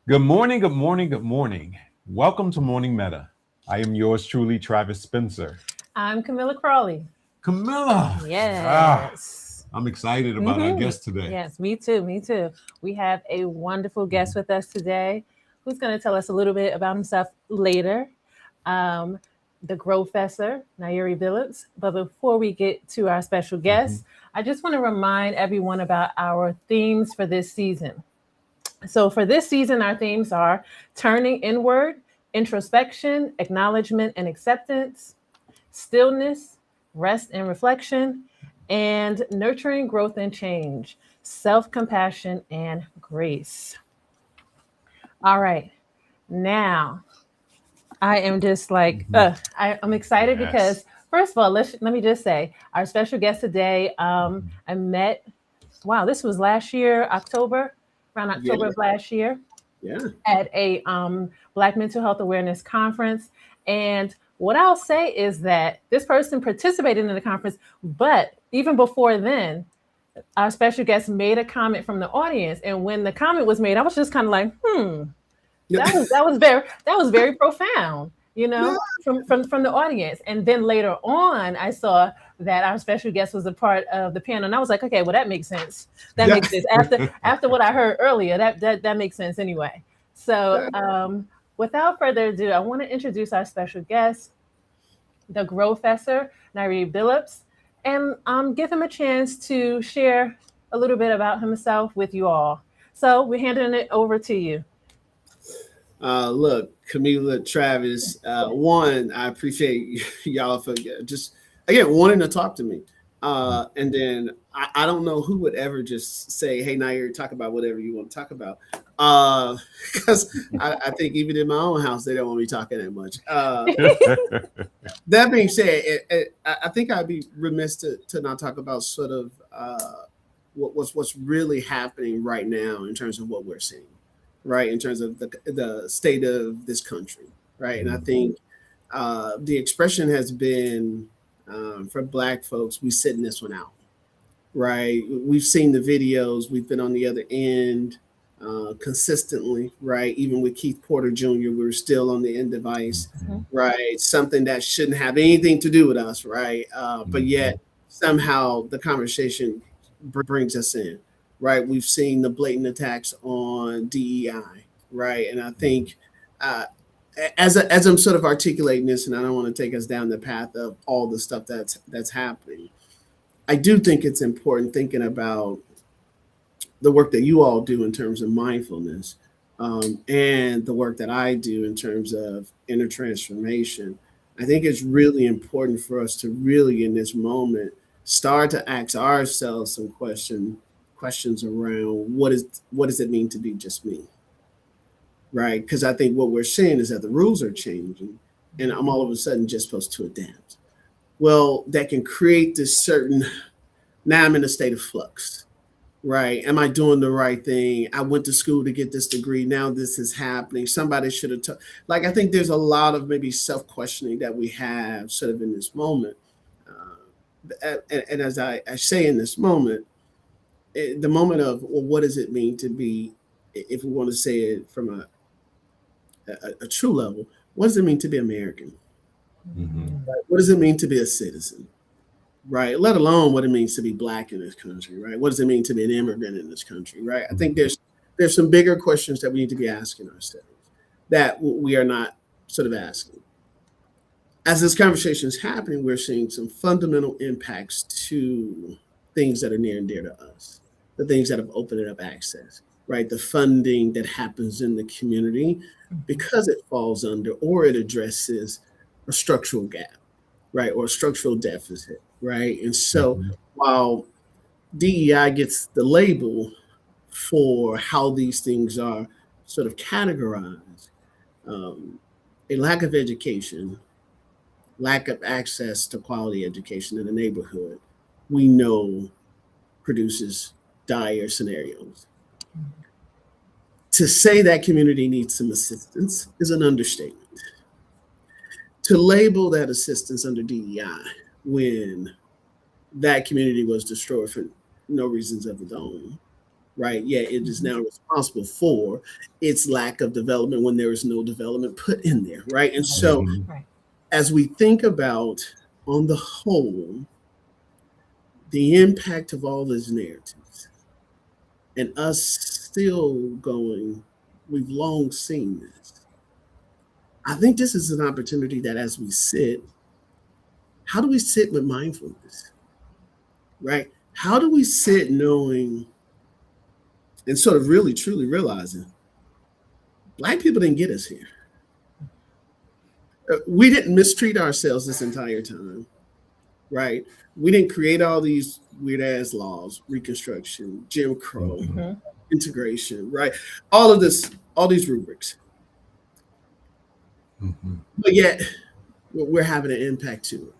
Good morning, good morning, good morning. Welcome to Morning Meta. I am yours truly, Travis Spencer. I'm Camilla Crawley. Camilla, Yes. I'm excited about our guest today. Yes, me too. Me too. We have a wonderful guest with us today who's going to tell us a little bit about himself later. Um, the Growfessor, Nyerere Billups. But before we get to our special guest, I just want to remind everyone about our themes for this season. So, for this season, our themes are turning inward, introspection, acknowledgement and acceptance, stillness, rest and reflection, and nurturing growth and change, self compassion and grace. All right. Now, I am just like, I'm excited Yes. because, first of all, let me just say, our special guest today, I met, wow, this was last year, October, around Yeah, October of last year yeah. at a Black Mental Health Awareness Conference. And what I'll say is that this person participated in the conference, but even before then, our special guest made a comment from the audience. And when the comment was made, I was just kind of like, Yeah. that was very profound, Yeah. from the audience. And then later on, I saw that our special guest was a part of the panel, and I was like, okay, well, that makes sense. That Yeah. makes sense after what I heard earlier. That makes sense anyway. So, without further ado, I want to introduce our special guest, the Growfessor, Nyerere Billups, and give him a chance to share a little bit about himself with you all. So, we're handing it over to you. Look, Camila, Travis, one, I appreciate y'all for just, again, wanting to talk to me. And then I don't know who would ever just say, hey, Nair, talk about whatever you want to talk about. Because I think even in my own house, they don't want me talking that much. That being said, I think I'd be remiss to not talk about sort of what's really happening right now in terms of what we're seeing, right? In terms of the state of this country, right? And I think the expression has been for Black folks, we sitting this one out, right? We've seen the videos, we've been on the other end consistently, right? Even with Keith Porter Jr., we were still on the end device, right? Something that shouldn't have anything to do with us, right? But yet somehow the conversation brings us in, right? We've seen the blatant attacks on DEI, right? And I think as I'm sort of articulating this, and I don't want to take us down the path of all the stuff that's happening, I do think it's important thinking about the work that you all do in terms of mindfulness, and the work that I do in terms of inner transformation. I think it's really important for us to really, in this moment, start to ask ourselves some questions around what does it mean to be just me, right? Because I think what we're seeing is that the rules are changing, and I'm all of a sudden just supposed to adapt. Well, that can create this certain, now I'm in a state of flux, right? Am I doing the right thing? I went to school to get this degree. Now this is happening. Somebody should have like, I think there's a lot of maybe self-questioning that we have sort of in this moment. And as I say in this moment, the moment of, well, what does it mean to be, if we want to say it from a true level, what does it mean to be American? Right? What does it mean to be a citizen? Right? Let alone what it means to be Black in this country, right? What does it mean to be an immigrant in this country, right? I think there's some bigger questions that we need to be asking ourselves that we are not sort of asking. As this conversation is happening, we're seeing some fundamental impacts to things that are near and dear to us, the things that have opened up access, right? The funding that happens in the community because it falls under or it addresses a structural gap, right? Or a structural deficit, right? And so while DEI gets the label for how these things are sort of categorized, um, a lack of education, lack of access to quality education in the neighborhood, we know produces dire scenarios. To say that community needs some assistance is an understatement. To label that assistance under DEI when that community was destroyed for no reasons of its own, right? Yet it is now responsible for its lack of development when there is no development put in there, right? And so Right. as we think about, on the whole, the impact of all these narratives and us still going, we've long seen this. I think this is an opportunity that as we sit, how do we sit with mindfulness, right? How do we sit knowing and sort of really truly realizing Black people didn't get us here? We didn't mistreat ourselves this entire time, right? We didn't create all these weird ass laws, Reconstruction, Jim Crow, Mhm. integration, right? All of this, all these rubrics. But yet we're having an impact to it.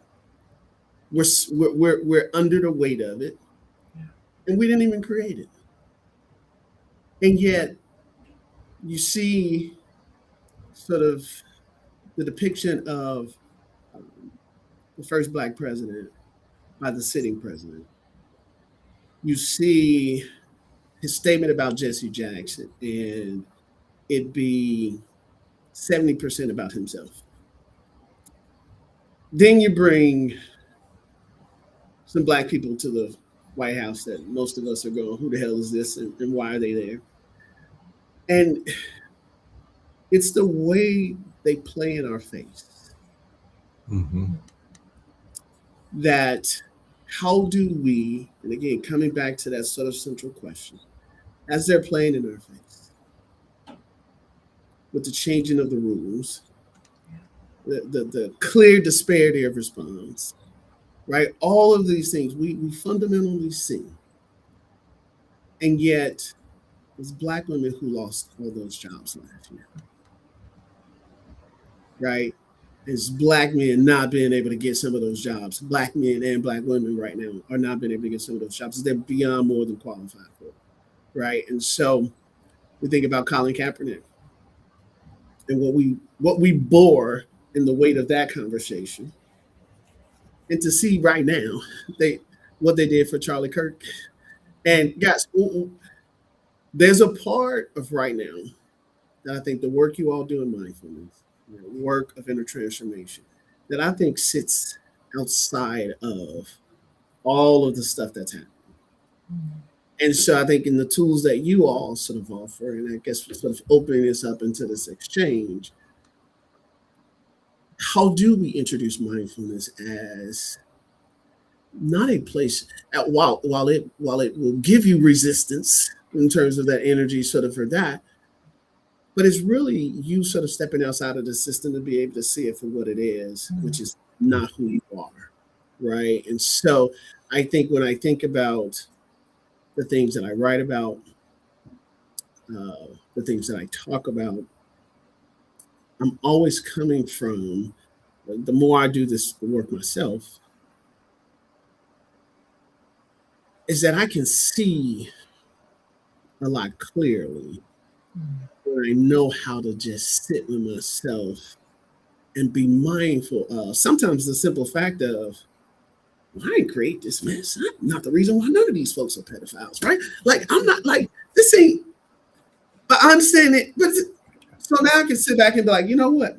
We're under the weight of it, and we didn't even create it. And yet you see sort of the depiction of the first Black president by the sitting president. You see his statement about Jesse Jackson and it be 70% about himself. Then you bring some Black people to the White House that most of us are going, who the hell is this and why are they there? And it's the way they play in our face that how do we, and again, coming back to that sort of central question, as they're playing in our face, with the changing of the rules, the clear disparity of response, right? All of these things we fundamentally see. And yet, it's Black women who lost all those jobs last year, right? It's Black men not being able to get some of those jobs. Black men and Black women right now are not being able to get some of those jobs. They're beyond more than qualified for, right? And so we think about Colin Kaepernick and what we bore in the weight of that conversation, and to see right now what they did for Charlie Kirk. And guys, there's a part of right now that I think the work you all do in mindfulness, work of inner transformation, that I think sits outside of all of the stuff that's happening. And so I think in the tools that you all sort of offer, and I guess sort of opening this up into this exchange, how do we introduce mindfulness as not a place while it will give you resistance in terms of that energy sort of for that, but it's really you sort of stepping outside of the system to be able to see it for what it is, which is not who you are, right? And so I think when I think about the things that I write about, the things that I talk about, I'm always coming from, the more I do this work myself, is that I can see a lot clearly where I know how to just sit with myself and be mindful of sometimes the simple fact of, well, I didn't create this mess. I'm not the reason why none of these folks are pedophiles, right? Like, I'm not like, this ain't, but I understand it. But so now I can sit back and be like, you know what?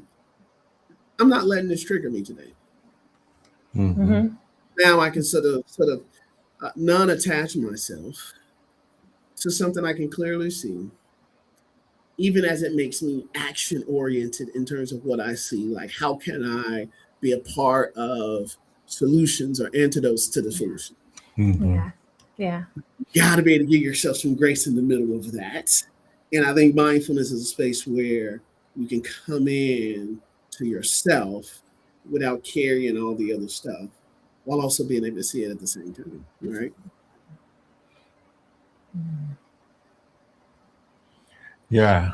I'm not letting this trigger me today. Now I can sort of non-attach myself to something I can clearly see, even as it makes me action oriented in terms of what I see. Like, how can I be a part of solutions or antidotes to the solution? Yeah. You got to be able to give yourself some grace in the middle of that. And I think mindfulness is a space where you can come in to yourself without carrying all the other stuff, while also being able to see it at the same time, right? Yeah.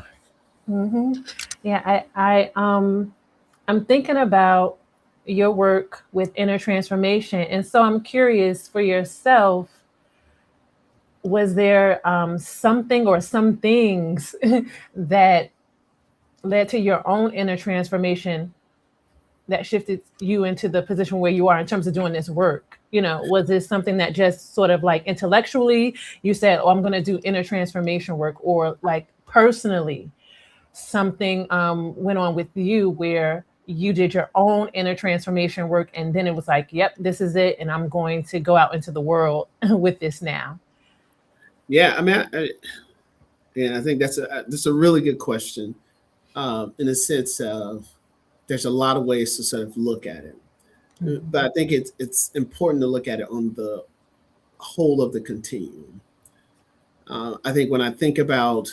Yeah, I'm thinking about your work with inner transformation, and so I'm curious for yourself. Was there something or some things that led to your own inner transformation that shifted you into the position where you are in terms of doing this work? You know, was this something that just sort of like intellectually you said, oh, I'm going to do inner transformation work, or like personally something went on with you where you did your own inner transformation work and then it was like, yep, this is it, and I'm going to go out into the world with this now? Yeah, I mean, I think that's a really good question. In a sense of there's a lot of ways to sort of look at it, but I think it's important to look at it on the whole of the continuum. I think when I think about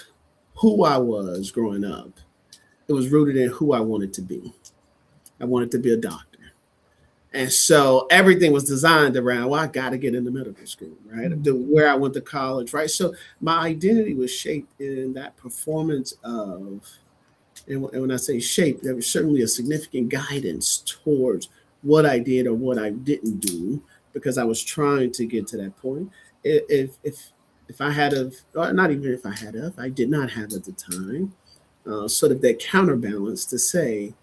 who I was growing up, it was rooted in who I wanted to be. I wanted to be a doctor. And so everything was designed around, well, I got to get into medical school, right? Where I went to college, right? So my identity was shaped in that performance of, and when I say shape, there was certainly a significant guidance towards what I did or what I didn't do, because I was trying to get to that point. If I had of, or not even if I had of, I did not have at the time, sort of that counterbalance to say,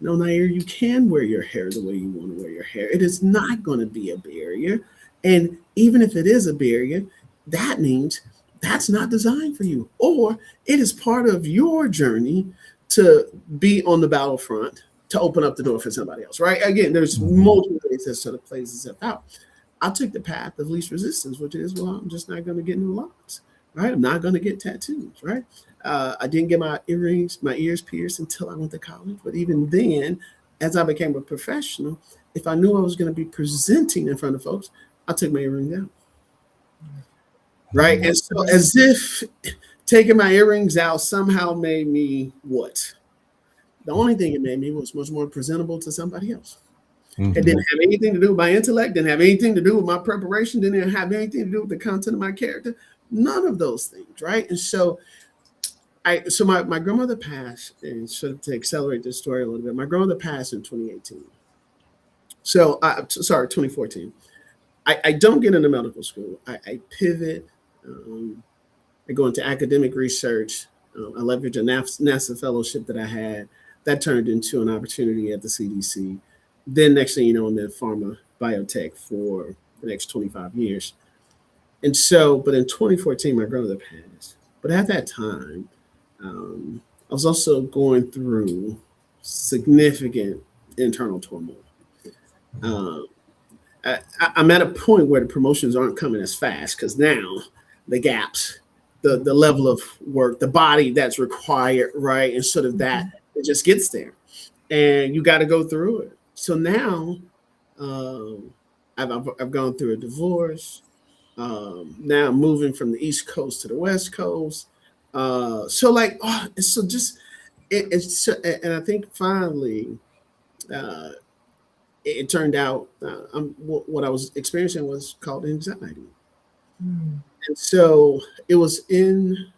no, Nair, you can wear your hair the way you want to wear your hair. It is not going to be a barrier. And even if it is a barrier, that means that's not designed for you. Or it is part of your journey to be on the battlefront to open up the door for somebody else, right? Again, there's multiple ways that sort of plays itself out. I took the path of least resistance, which is, well, I'm just not going to get new locks, right? I'm not going to get tattoos, right? I didn't get my ears pierced until I went to college. But even then, as I became a professional, if I knew I was going to be presenting in front of folks, I took my earrings out. Right. And so as if taking my earrings out somehow made me what? The only thing it made me was much more presentable to somebody else. It didn't have anything to do with my intellect, didn't have anything to do with my preparation, didn't have anything to do with the content of my character. None of those things. Right. And so my grandmother passed, and sort of to accelerate this story a little bit, my grandmother passed in 2018. 2014. I don't get into medical school. I pivot. I go into academic research. I leverage a NASA fellowship that I had. That turned into an opportunity at the CDC. Then next thing you know, I'm in pharma biotech for the next 25 years. And so, but in 2014, my grandmother passed. But at that time, I was also going through significant internal turmoil. I'm at a point where the promotions aren't coming as fast because now the gaps, the level of work, the body that's required, right? And sort of that, it just gets there. And you got to go through it. So now I've gone through a divorce. Now I'm moving from the East Coast to the West Coast. And I think finally, it turned out what I was experiencing was called anxiety. And so it was in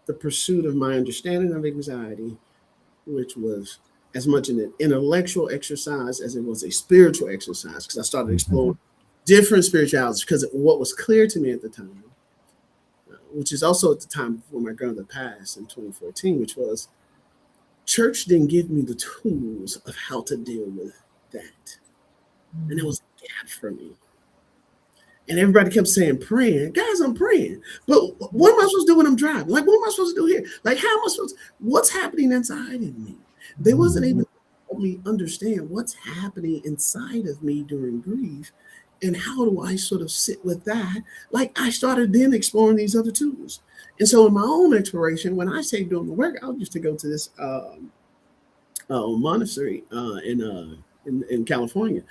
the pursuit of my understanding of anxiety, which was as much an intellectual exercise as it was a spiritual exercise, because I started exploring different spiritualities, because what was clear to me at the time, which is also at the time before my grandmother passed in 2014, which was church didn't give me the tools of how to deal with that. And it was a gap for me. And everybody kept saying, praying. Guys, I'm praying. But what am I supposed to do when I'm driving? Like, what am I supposed to do here? Like, how am I supposed to, what's happening inside of me? They wasn't able to help me understand what's happening inside of me during grief. And how do I sort of sit with that? Like, I started then exploring these other tools. And so in my own exploration, when I say doing the work, I used to go to this monastery in California.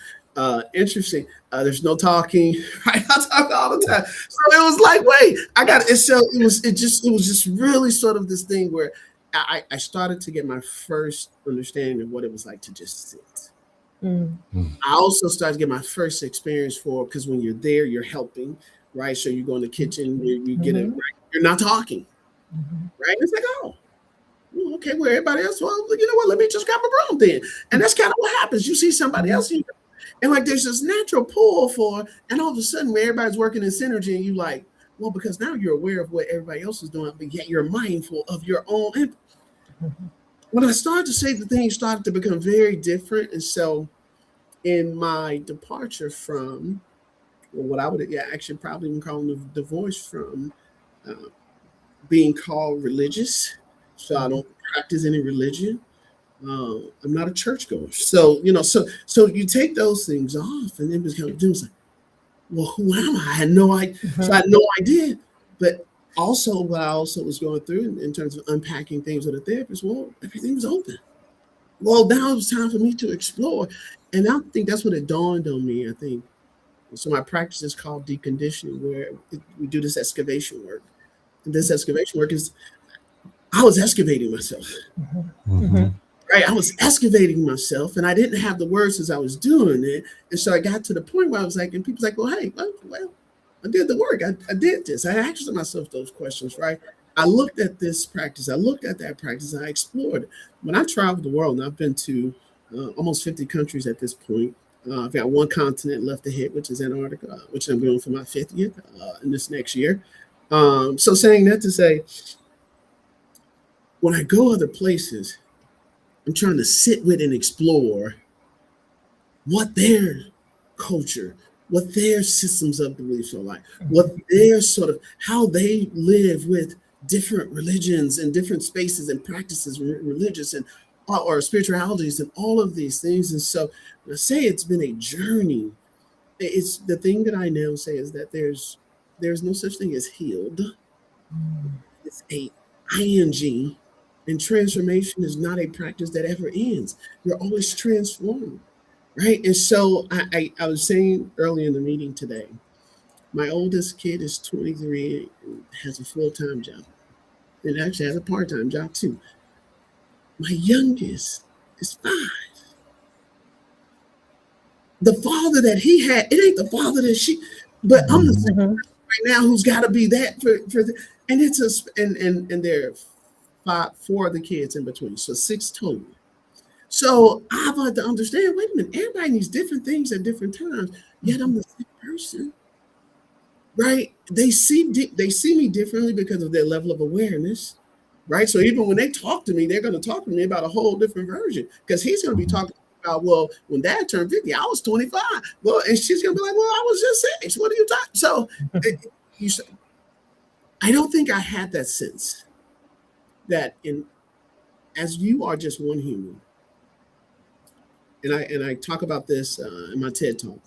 Interesting. There's no talking. Right? I talk all the time. So it was like, wait, I got it. So it was just really sort of this thing where I started to get my first understanding of what it was like to just sit. I also started to get my first experience because when you're there, you're helping, right? So you go in the kitchen, you get it right. You're not talking, right? It's like, oh, okay, well, everybody else, well, you know what? Let me just grab a broom then. And that's kind of what happens. You see somebody else, and like there's this natural pull for, and all of a sudden, when everybody's working in synergy, and you like, well, because now you're aware of what everybody else is doing, but yet you're mindful of your own input. when I started to say the things started to become very different. And so in my departure from what I would actually probably even call the divorce from uh, being called religious. So I don't practice any religion. I'm not a churchgoer. So, so you take those things off and then it's like, well, who am I? I had no idea. So I had no idea. But also what I also was going through in terms of unpacking things with a therapist, well, everything was open. Well, now it was time for me to explore. And I think that's what it dawned on me, I think. So my practice is called deconditioning, where we do this excavation work. And this excavation work is, I was excavating myself. Mm-hmm. Right, I was excavating myself, and I didn't have the words as I was doing it, and so I got to the point where I was like, and people's like, "Well, hey, well, I did the work. I did this. I asked myself those questions, right? I looked at this practice. I looked at that practice. I explored it. When I traveled the world, and I've been to almost 50 countries at this point. I've got one continent left to hit, which is Antarctica, which I'm going for my 50th in this next year. So saying that to say, when I go other places, I'm trying to sit with and explore what their culture, what their systems of beliefs are like, what their sort of how they live with different religions and different spaces and practices, religious and or spiritualities and all of these things. And so when I say it's been a journey, it's the thing that I now say is that there's no such thing as healed. It's a ing. And transformation is not a practice that ever ends. You're always transforming, right? And so I was saying earlier in the meeting today, my oldest kid is 23 and has a full-time job. And actually has a part-time job too. My youngest is 5. The father that he had, it ain't the father that she, but I'm the same person right now who's got to be that for the, and it's and there are 4 of the kids in between, so 6 total. So I've had to understand, wait a minute, everybody needs different things at different times, yet I'm the same person, right? They see me differently because of their level of awareness, right? So even when they talk to me, they're going to talk to me about a whole different version, because he's going to be talking about, well, when Dad turned 50, I was 25. Well, and she's going to be like, well, I was just 6. What are you talking? So I don't think I had that sense that as you are just one human, and I talk about this in my TED talk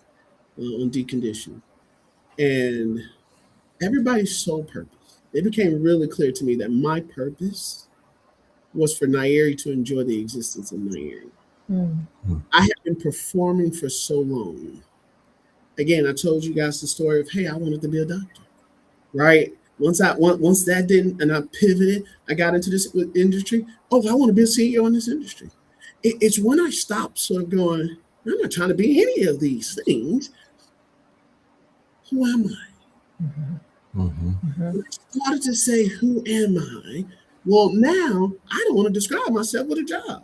on deconditioning, and everybody's sole purpose. It became really clear to me that my purpose was for Nyerere to enjoy the existence of Nyerere. I have been performing for so long. Again, I told you guys the story of, hey, I wanted to be a doctor, right? Once that didn't, and I pivoted, I got into this industry. Oh, I want to be a CEO in this industry. It's when I stopped sort of going, I'm not trying to be any of these things. Who am I? When I started to say, who am I? Well, now I don't want to describe myself with a job.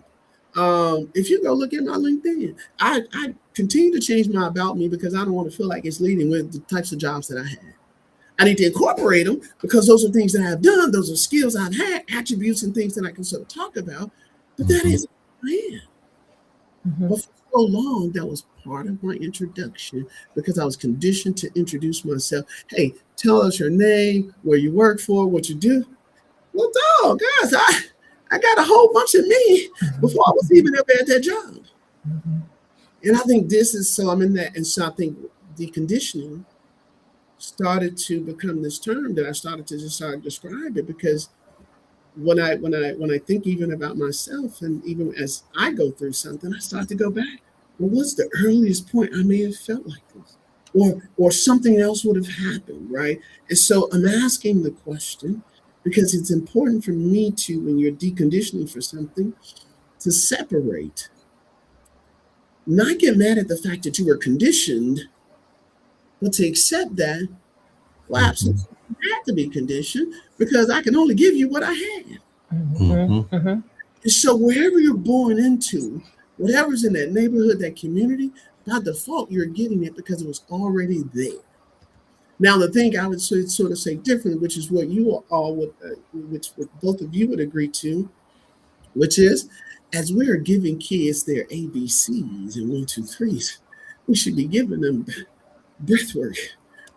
If you go look at my LinkedIn, I continue to change my about me because I don't want to feel like it's leading with the types of jobs that I had. I need to incorporate them because those are things that I've done. Those are skills I've had, attributes and things that I can sort of talk about. But that isn't who I am. But for so long, that was part of my introduction because I was conditioned to introduce myself. Hey, tell us your name, where you work for, what you do. Well, dog, guys, I got a whole bunch of me before I was even ever at that job. And I think this is, so I'm in that. And so I think deconditioning started to become this term that I started to just start describe it, because when I think even about myself, and even as I go through something, I start to go back. Well, what's the earliest point I may have felt like this? Or something else would have happened, right? And so I'm asking the question because it's important for me to, when you're deconditioning for something, to separate, not get mad at the fact that you were conditioned, but to accept that, well, absolutely had to be conditioned because I can only give you what I had. And so wherever you're born into, whatever's in that neighborhood, that community, by default, you're getting it because it was already there. Now, the thing I would sort of say different, which is what you all would, which both of you would agree to, which is as we are giving kids their ABCs and 1, 2, 3s, we should be giving them breath work.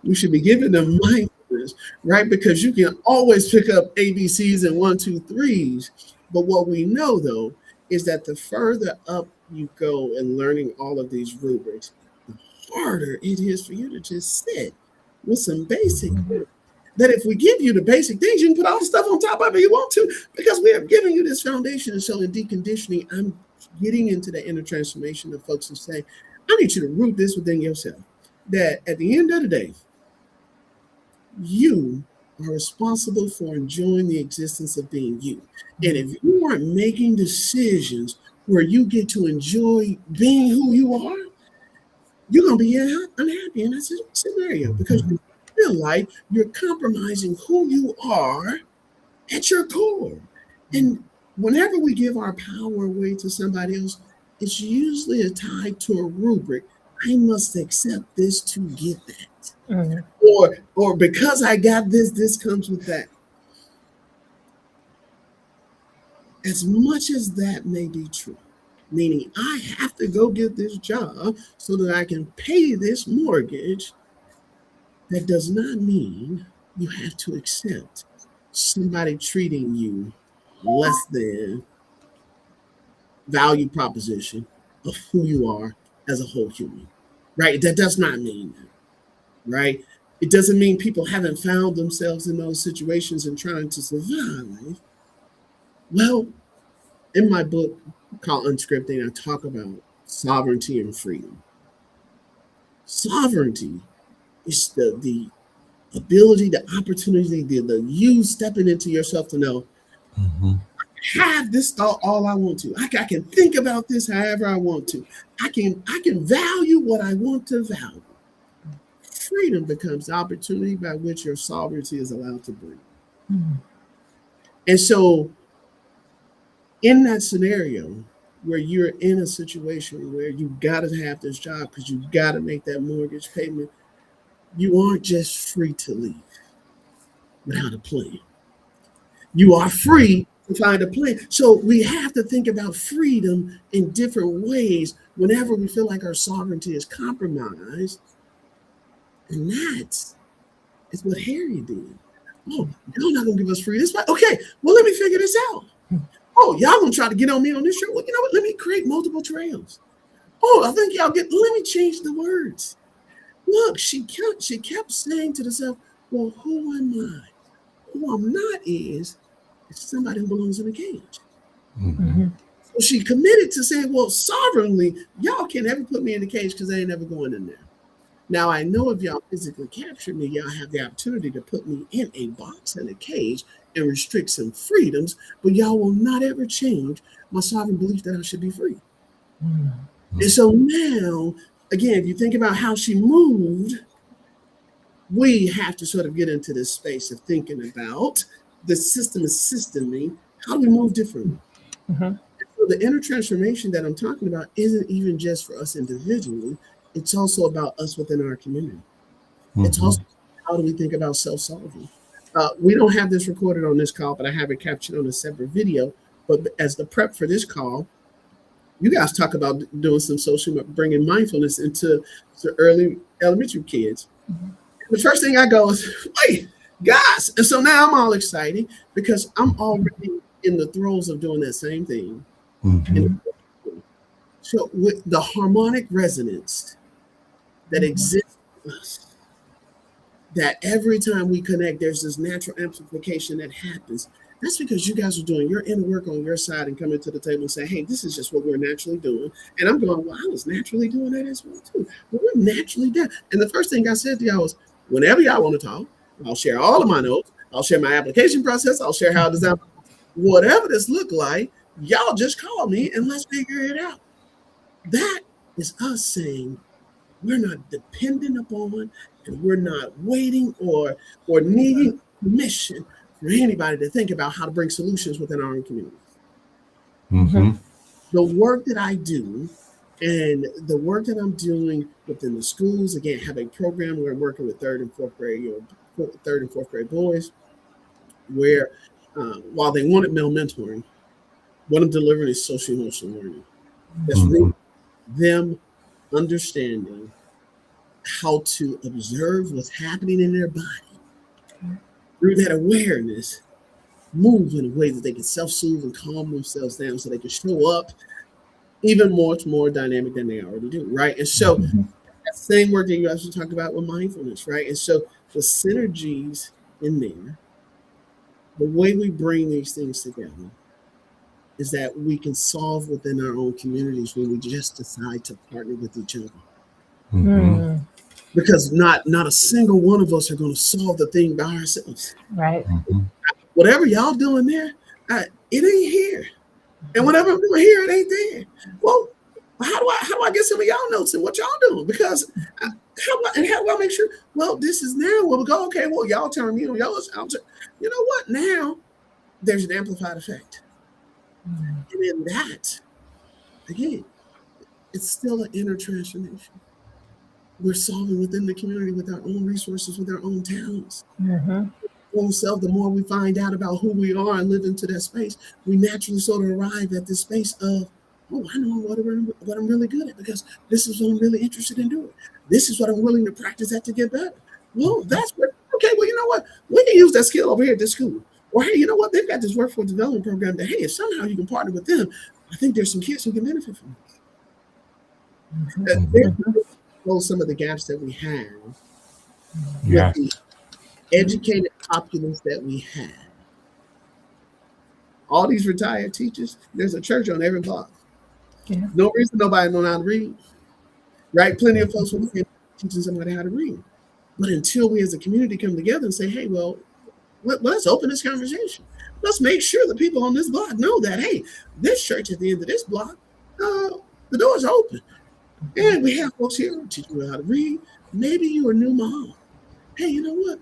We should be giving them mindfulness, right? Because you can always pick up ABCs and 1, 2, 3s. But what we know though is that the further up you go in learning all of these rubrics, the harder it is for you to just sit with some basic that if we give you the basic things, you can put all the stuff on top of it you want to, because we have given you this foundation. And so in deconditioning, I'm getting into the inner transformation of folks who say, I need you to root this within yourself. That at the end of the day, you are responsible for enjoying the existence of being you. And if you aren't making decisions where you get to enjoy being who you are, you're going to be unhappy in that scenario because you feel like you're compromising who you are at your core. And whenever we give our power away to somebody else, it's usually tied to a rubric. I must accept this to get that. Mm-hmm. Or because I got this, this comes with that. As much as that may be true, meaning I have to go get this job so that I can pay this mortgage, that does not mean you have to accept somebody treating you less than value proposition of who you are as a whole human, right? That does not mean that, right? It doesn't mean people haven't found themselves in those situations and trying to survive. Well, in my book called Unscripting, I talk about sovereignty and freedom. Sovereignty is the ability, the opportunity, the you stepping into yourself to know, I have this thought all I want to. I can think about this however I want to. I can value what I want to value. Freedom becomes the opportunity by which your sovereignty is allowed to breathe. Mm-hmm. And so in that scenario where you're in a situation where you got to have this job because you got to make that mortgage payment, you aren't just free to leave without a plan. You are free to find a plan. So we have to think about freedom in different ways whenever we feel like our sovereignty is compromised. And that's what Harry did. Oh, y'all not gonna give us free this way? Okay, well, let me figure this out. Oh, y'all gonna try to get on me on this show? Well, you know what? Let me create multiple trails. Oh, I think y'all let me change the words. Look, she kept saying to herself, well, who am I? Who I'm not is somebody who belongs in a cage. Mm-hmm. So she committed to saying, well, sovereignly, y'all can't ever put me in a cage because I ain't never going in there. Now, I know if y'all physically capture me, y'all have the opportunity to put me in a box, in a cage, and restrict some freedoms, but y'all will not ever change my sovereign belief that I should be free. Mm-hmm. And so now, again, if you think about how she moved, we have to sort of get into this space of thinking about the system is systeming. How do we move differently? Mm-hmm. So the inner transformation that I'm talking about isn't even just for us individually. It's also about us within our community. Mm-hmm. It's also how do we think about self-solving. We don't have this recorded on this call, but I have it captured on a separate video. But as the prep for this call, you guys talk about doing some social, bringing mindfulness into early elementary kids. Mm-hmm. The first thing I go is, wait, guys. And so now I'm all excited because I'm already in the throes of doing that same thing. Mm-hmm. So with the harmonic resonance that exists in us, that every time we connect, there's this natural amplification that happens. That's because you guys are doing your inner work on your side and coming to the table and say, hey, this is just what we're naturally doing. And I'm going, well, I was naturally doing that as well, too. But we're naturally done. And the first thing I said to y'all was, whenever y'all want to talk, I'll share all of my notes. I'll share my application process. I'll share how I design. Whatever this look like, y'all just call me and let's figure it out. That is us saying we're not dependent upon and we're not waiting or needing permission for anybody to think about how to bring solutions within our own communities. Mm-hmm. The work that I do and the work that I'm doing within the schools, again, have a program where I'm working with third and fourth grade boys, where while they wanted male mentoring, What I'm delivering is social emotional learning. That's really them understanding how to observe what's happening in their body through that awareness, move in a way that they can self-soothe and calm themselves down so they can show up even more dynamic than they already do, right? And so that same work that you also talked about with mindfulness, right? And so the synergies in there, the way we bring these things together is that we can solve within our own communities when we just decide to partner with each other. Mm. Because not a single one of us are going to solve the thing by ourselves. Right. Whatever y'all doing there, it ain't here. And whatever I'm doing here, it ain't there. Well, how do I get some of y'all notes and what y'all doing? Because how do I make sure? Well, this is now where we go. Okay, well, y'all turn me on y'all. You know what? Now there's an amplified effect. And in that, again, it's still an inner transformation. We're solving within the community with our own resources, with our own talents. Own self, the more we find out about who we are and live into that space, we naturally sort of arrive at this space of, oh, I know what I'm really good at because this is what I'm really interested in doing. This is what I'm willing to practice at to get better. Well, that's what, okay, well, you know what? We can use that skill over here at this school. Or, hey, you know what? They've got this workforce development program that, hey, if somehow you can partner with them, I think there's some kids who can benefit from it. Close some of the gaps that we have with the educated populace that we have. All these retired teachers, there's a church on every block. No reason nobody know how to read. Right? Plenty of folks will be teaching somebody how to read. But until we as a community come together and say, hey, well, let's open this conversation. Let's make sure the people on this block know that, hey, this church at the end of this block, the door's open. And we have folks here teaching you how to read. Maybe you're a new mom. Hey, you know what?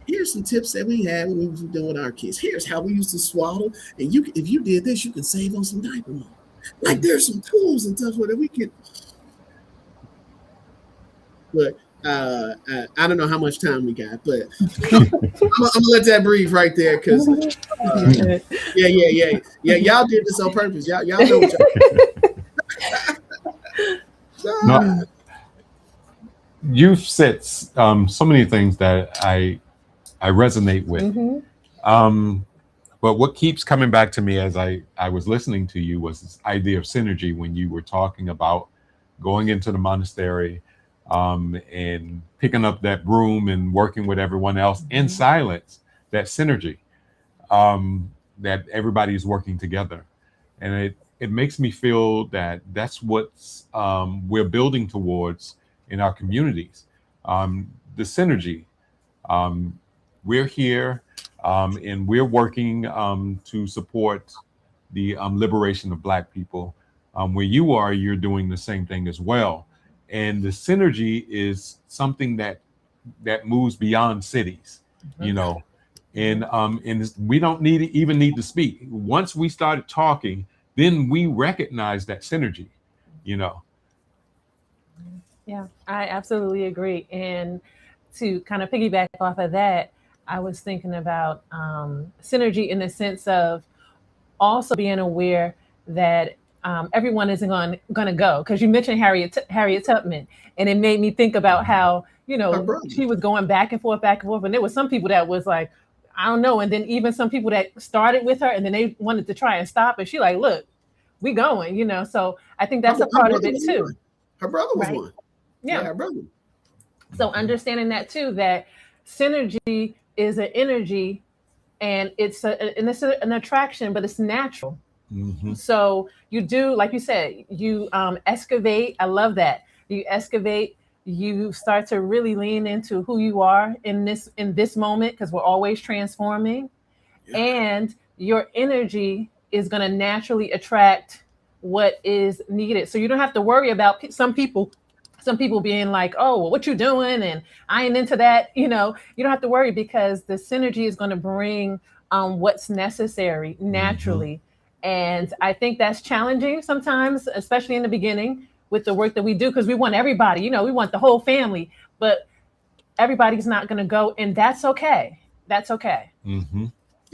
Here's some tips that we had when we were doing with our kids. Here's how we used to swaddle. And if you did this, you can save on some diaper money. Like there's some tools and stuff that we can. But I don't know how much time we got, but I'm gonna let that breathe right there because yeah, y'all did this on purpose. Y'all know what y'all. No, you've said so many things that I resonate with. But what keeps coming back to me as I was listening to you was this idea of synergy when you were talking about going into the monastery and picking up that broom and working with everyone else in silence, that synergy, that everybody's working together. And it makes me feel that that's what we're building towards in our communities. The synergy. We're here and we're working to support the liberation of Black people. Where you are, you're doing the same thing as well. And the synergy is something that moves beyond cities, you know, and we don't even need to speak. Once we started talking, then we recognize that synergy, you know. Yeah, I absolutely agree. And to kind of piggyback off of that, I was thinking about synergy in the sense of also being aware that everyone isn't going to go, because you mentioned Harriet Tubman, and it made me think about how, you know, she was going back and forth, and there was some people that was like, I don't know, and then even some people that started with her and then they wanted to try and stop, and she like, look, we going, you know. So I think that's a part of it too. Her brother was one. Yeah, her brother. So understanding that too, that synergy is an energy, and it's an attraction, but it's natural. So you do, like you said, you excavate. I love that. You excavate, you start to really lean into who you are in this moment, because we're always transforming. And your energy is going to naturally attract what is needed. So you don't have to worry about some people being like, oh, well, what you doing? And I ain't into that. You know, you don't have to worry, because the synergy is going to bring what's necessary naturally. And I think that's challenging sometimes, especially in the beginning with the work that we do, because we want everybody, you know, we want the whole family, but everybody's not going to go. And that's okay. That's okay.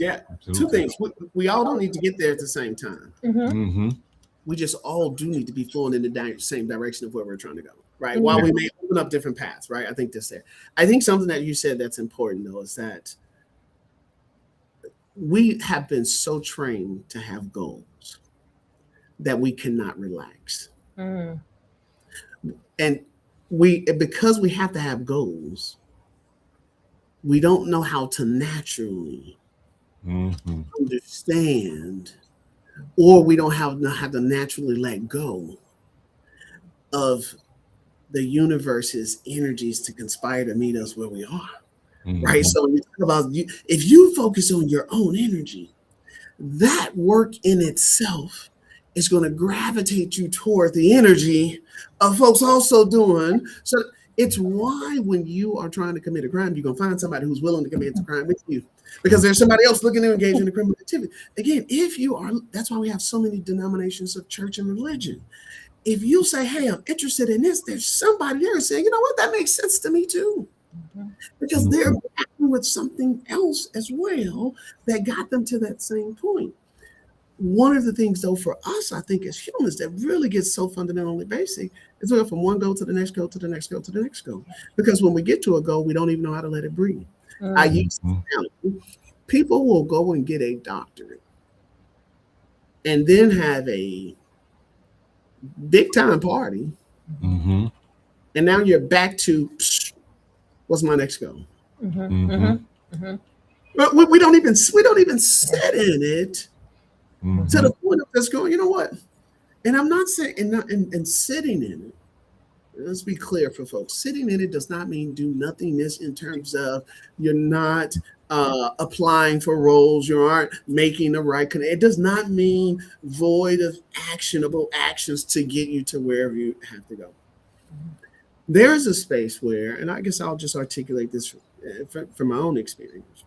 Yeah. Absolutely. Two things. We all don't need to get there at the same time. Mm-hmm. We just all do need to be flowing in the same direction of where we're trying to go, right? Mhm. While we may open up different paths, right? I think that's there. I think something that you said that's important, though, is that we have been so trained to have goals that we cannot relax. Mm. And because we have to have goals, we don't know how to naturally Mm-hmm. understand, or we don't have to naturally let go of the universe's energies to conspire to meet us where we are. Right. Mm-hmm. So when you talk about if you focus on your own energy, that work in itself is going to gravitate you toward the energy of folks also doing. So it's why when you are trying to commit a crime, you're going to find somebody who's willing to commit the crime with you, because there's somebody else looking to engage in the criminal activity. Again, if you are, that's why we have so many denominations of church and religion. If you say, hey, I'm interested in this, there's somebody there saying, you know what, that makes sense to me too. Because they're battling with something else as well that got them to that same point. One of the things, though, for us, I think, as humans, that really gets so fundamentally basic is we go from one goal to the next goal to the next goal to the next goal. Because when we get to a goal, we don't even know how to let it breathe. I used to tell you, people will go and get a doctorate and then have a big time party. Mm-hmm. And now you're back to what's my next goal? But we don't even sit in it to the point of just going, you know what? And I'm not saying and sitting in it. Let's be clear for folks. Sitting in it does not mean do nothingness in terms of you're not applying for roles, you aren't making the right connect. It does not mean void of actionable actions to get you to wherever you have to go. There's a space where, and I guess I'll just articulate this from my own experience.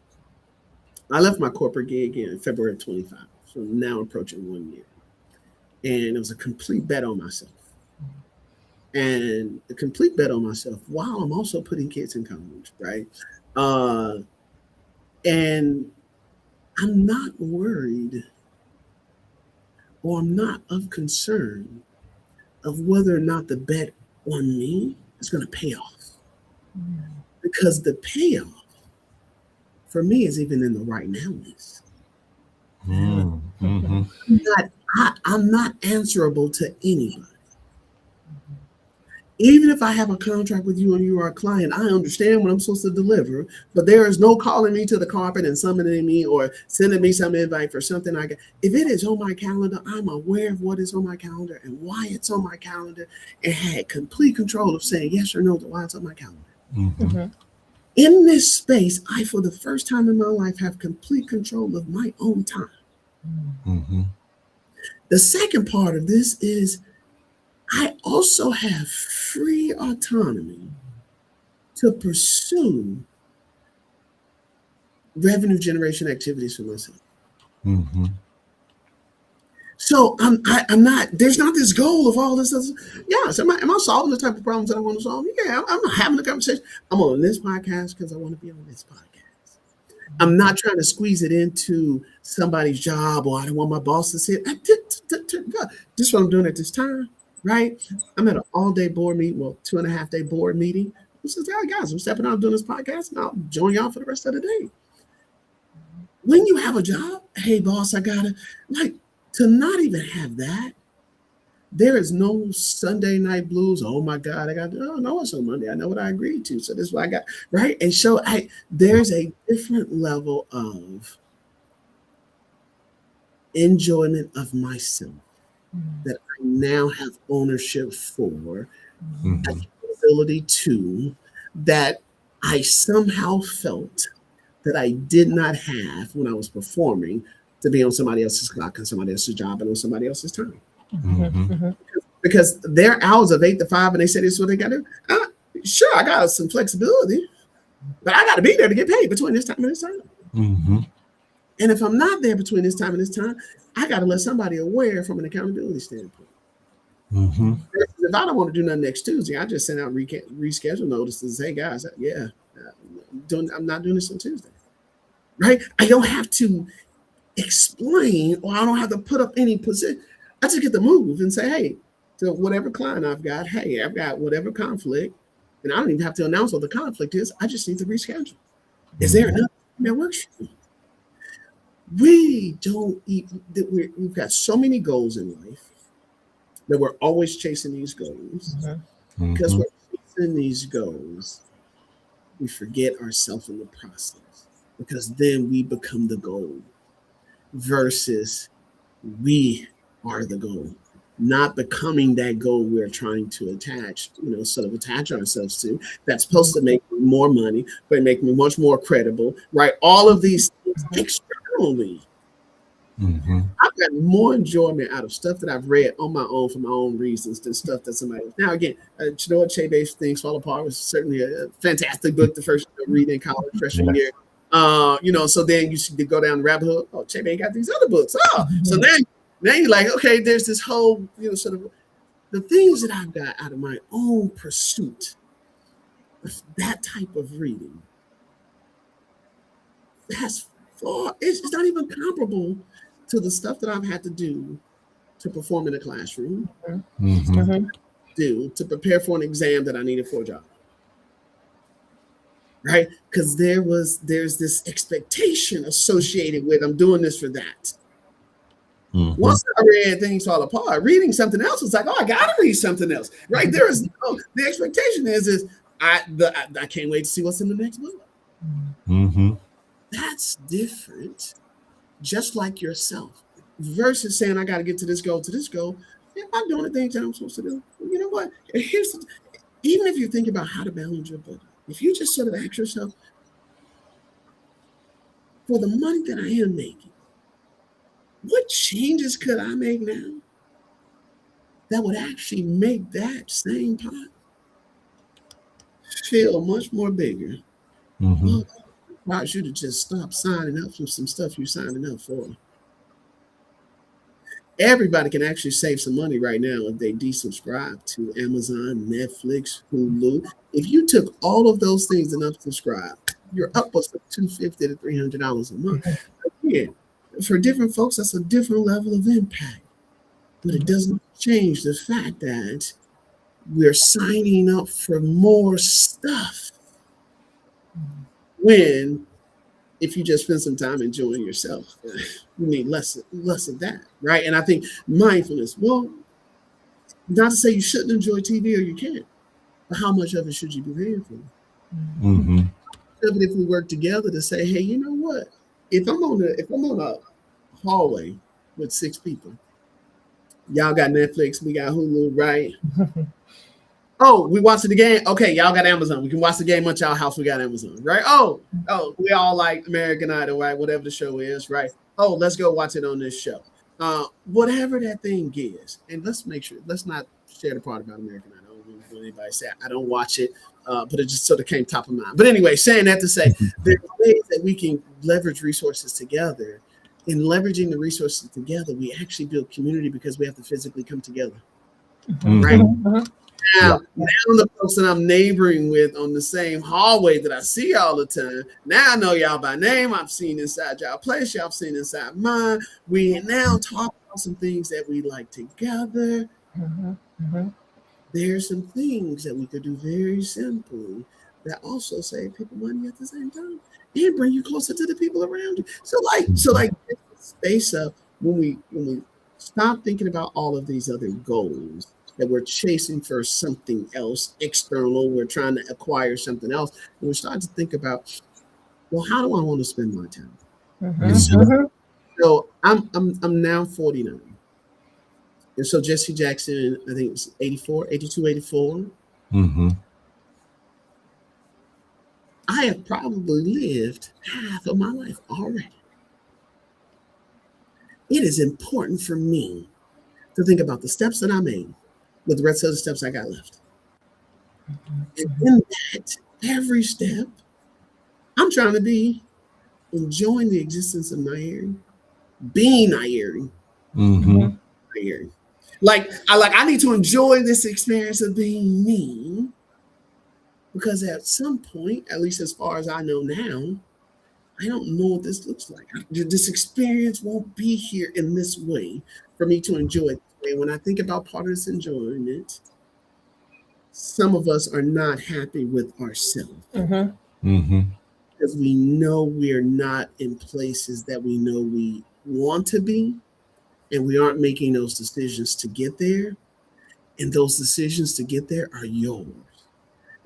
I left my corporate gig in February of 25, so now approaching 1 year. And it was a complete bet on myself. And a complete bet on myself while I'm also putting kids in college, right? And I'm not worried, or I'm not of concern of whether or not the bet on me is going to pay off. Because the payoff for me is even in the right nowness. Mm-hmm. I'm not answerable to anybody. Even if I have a contract with you and you are a client, I understand what I'm supposed to deliver, but there is no calling me to the carpet and summoning me or sending me some invite for something I get. If it is on my calendar, I'm aware of what is on my calendar and why it's on my calendar, and had complete control of saying yes or no to why it's on my calendar. Mm-hmm. In this space, I, for the first time in my life, have complete control of my own time. Mm-hmm. The second part of this is I also have free autonomy to pursue revenue generation activities for myself. Mm-hmm. So I'm not, there's not this goal of all this other. Yeah, so am I solving the type of problems that I want to solve? Yeah, I'm having a conversation. I'm on this podcast because I want to be on this podcast. I'm not trying to squeeze it into somebody's job, or I don't want my boss to see it. This is what I'm doing at this time, right? I'm at an all-day board meeting, well, 2.5-day board meeting. I said, hey, guys, I'm stepping out doing this podcast, and I'll join y'all for the rest of the day. When you have a job, hey, boss, I gotta, like, to not even have that, there is no Sunday night blues. Oh my God, I got to, oh no, it's on Monday. I know what I agreed to. So this is what I got, right? And so there's a different level of enjoyment of myself that I now have ownership for, ability to, that I somehow felt that I did not have when I was performing, to be on somebody else's clock and somebody else's job and on somebody else's time. Mm-hmm. Because their hours of 8 to 5 and they say this is what they got to do. Sure, I got some flexibility, but I got to be there to get paid between this time and this time. Mm-hmm. And if I'm not there between this time and this time, I got to let somebody aware from an accountability standpoint. Mm-hmm. If I don't want to do nothing next Tuesday, I just send out reschedule notices. Hey guys, I'm not doing this on Tuesday. right? I don't have to explain, or I don't have to put up any position. I just get to move and say, hey, to whatever client I've got, hey, I've got whatever conflict, and I don't even have to announce what the conflict is. I just need to reschedule. Is there another thing that works for me? We don't we've got so many goals in life that we're always chasing these goals. Because we're chasing these goals, we forget ourselves in the process, because then we become the goal versus we are the goal, not becoming that goal we're trying to attach, sort of attach ourselves to. That's supposed to make me more money, but make me much more credible, right? All of these things externally. I've got more enjoyment out of stuff that I've read on my own for my own reasons than stuff that somebody else. Now, again, you know what? Che-Based Things Fall Apart was certainly a fantastic book, the first read in college, freshman year. So then you should go down the rabbit hole. Oh, Che-Bay got these other books. Oh, so now you're like, okay, there's this whole, sort of the things that I've got out of my own pursuit of that type of reading. That's far, it's not even comparable to the stuff that I've had to do to perform in a classroom, to prepare for an exam that I needed for a job. Right? Because there's this expectation associated with I'm doing this for that. Once I read Things Fall Apart, reading something else was like, oh, I gotta read something else. Right? There is the expectation is I can't wait to see what's in the next book. That's different, just like yourself, versus saying I got to get to this goal, If I'm doing the things that I'm supposed to do, you know what? Even if you think about how to balance your budget, if you just sort of ask yourself, for the money that I am making, what changes could I make now that would actually make that same pot feel much more bigger? Well, I want you to just stop signing up for some stuff you're signing up for. Everybody can actually save some money right now if they desubscribe to Amazon, Netflix, Hulu. If you took all of those things and unsubscribe, you're upwards of $250 to $300 a month. Again, for different folks, that's a different level of impact. But it doesn't change the fact that we're signing up for more stuff when, if you just spend some time enjoying yourself, you need less of that, right? And I think mindfulness, well, not to say you shouldn't enjoy TV or you can't, but how much of it should you be paying for? If we work together to say, hey, you know what? If I'm on a hallway with 6 people, y'all got Netflix, we got Hulu, right? Oh, we watching the game. Okay, y'all got Amazon. We can watch the game at y'all house. We got Amazon, right? Oh, we all like American Idol, right? Whatever the show is, right? Oh, let's go watch it on this show. Whatever that thing is, and let's make sure. Let's not share the part about American Idol. I don't want anybody say I don't watch it, but it just sort of came top of mind. But anyway, saying that to say, there's ways that we can leverage resources together. In leveraging the resources together, we actually build community because we have to physically come together, right? Now the folks that I'm neighboring with on the same hallway that I see all the time, now I know y'all by name. I've seen inside y'all place. Y'all seen inside mine. We now talk about some things that we like together. There's some things that we could do very simply that also save people money at the same time and bring you closer to the people around you. So like space up when we stop thinking about all of these other goals that we're chasing for something else external. We're trying to acquire something else. And we're starting to think about, well, how do I want to spend my time? So I'm now 49. And so Jesse Jackson, I think it's 82, 84. I have probably lived half of my life already. It is important for me to think about the steps that I made with the rest of the steps I got left. And in that, every step, I'm trying to be enjoying the existence of Nyerere, being Nyerere. Nyerere. Like I need to enjoy this experience of being me, because at some point, at least as far as I know now, I don't know what this looks like. This experience won't be here in this way for me to enjoy it. And when I think about part of this enjoyment, some of us are not happy with ourselves because we know we're not in places that we know we want to be, and we aren't making those decisions to get there. And those decisions to get there are yours.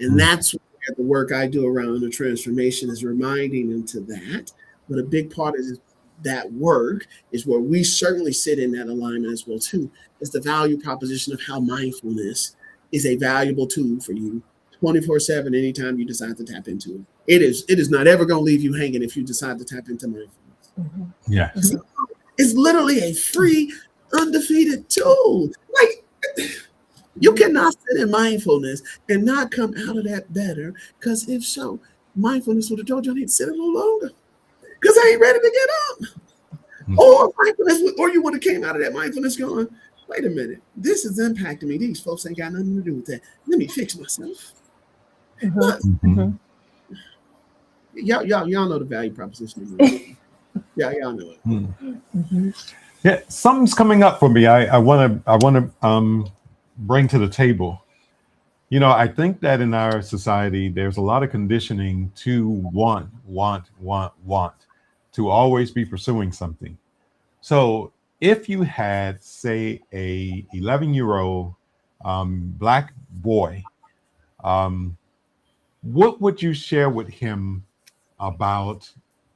And that's where the work I do around the transformation is reminding them to that. But a big part of that work is where we certainly sit in that alignment as well too, is the value proposition of how mindfulness is a valuable tool for you 24/7 anytime you decide to tap into it. It is not ever going to leave you hanging if you decide to tap into mindfulness. Yeah. It's literally a free, undefeated tool. Like, you cannot sit in mindfulness and not come out of that better, because if so, mindfulness would have told you I need to sit a little longer because I ain't ready to get up. Or mindfulness, or you would have came out of that mindfulness going, wait a minute, this is impacting me. These folks ain't got nothing to do with that. Let me fix myself. Y'all know the value proposition. Y'all know it. Yeah, something's coming up for me. I want to bring to the table. You know, I think that in our society, there's a lot of conditioning to want, to always be pursuing something. So if you had, say, a 11-year-old Black boy, what would you share with him about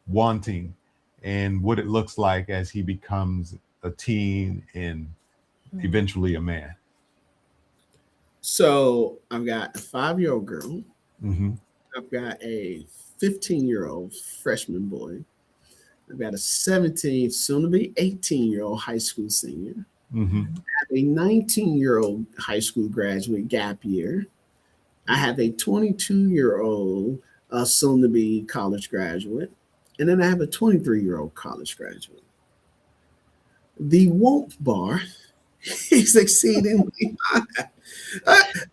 wanting and what it looks like as he becomes a teen and eventually a man? So I've got a 5-year-old girl. I've got a 15-year-old freshman boy. I've got a 17, soon to be 18-year-old high school senior. I have a 19-year-old high school graduate gap year. I have a 22-year-old soon to be college graduate. And then I have a 23-year-old college graduate. The want bar is exceedingly high.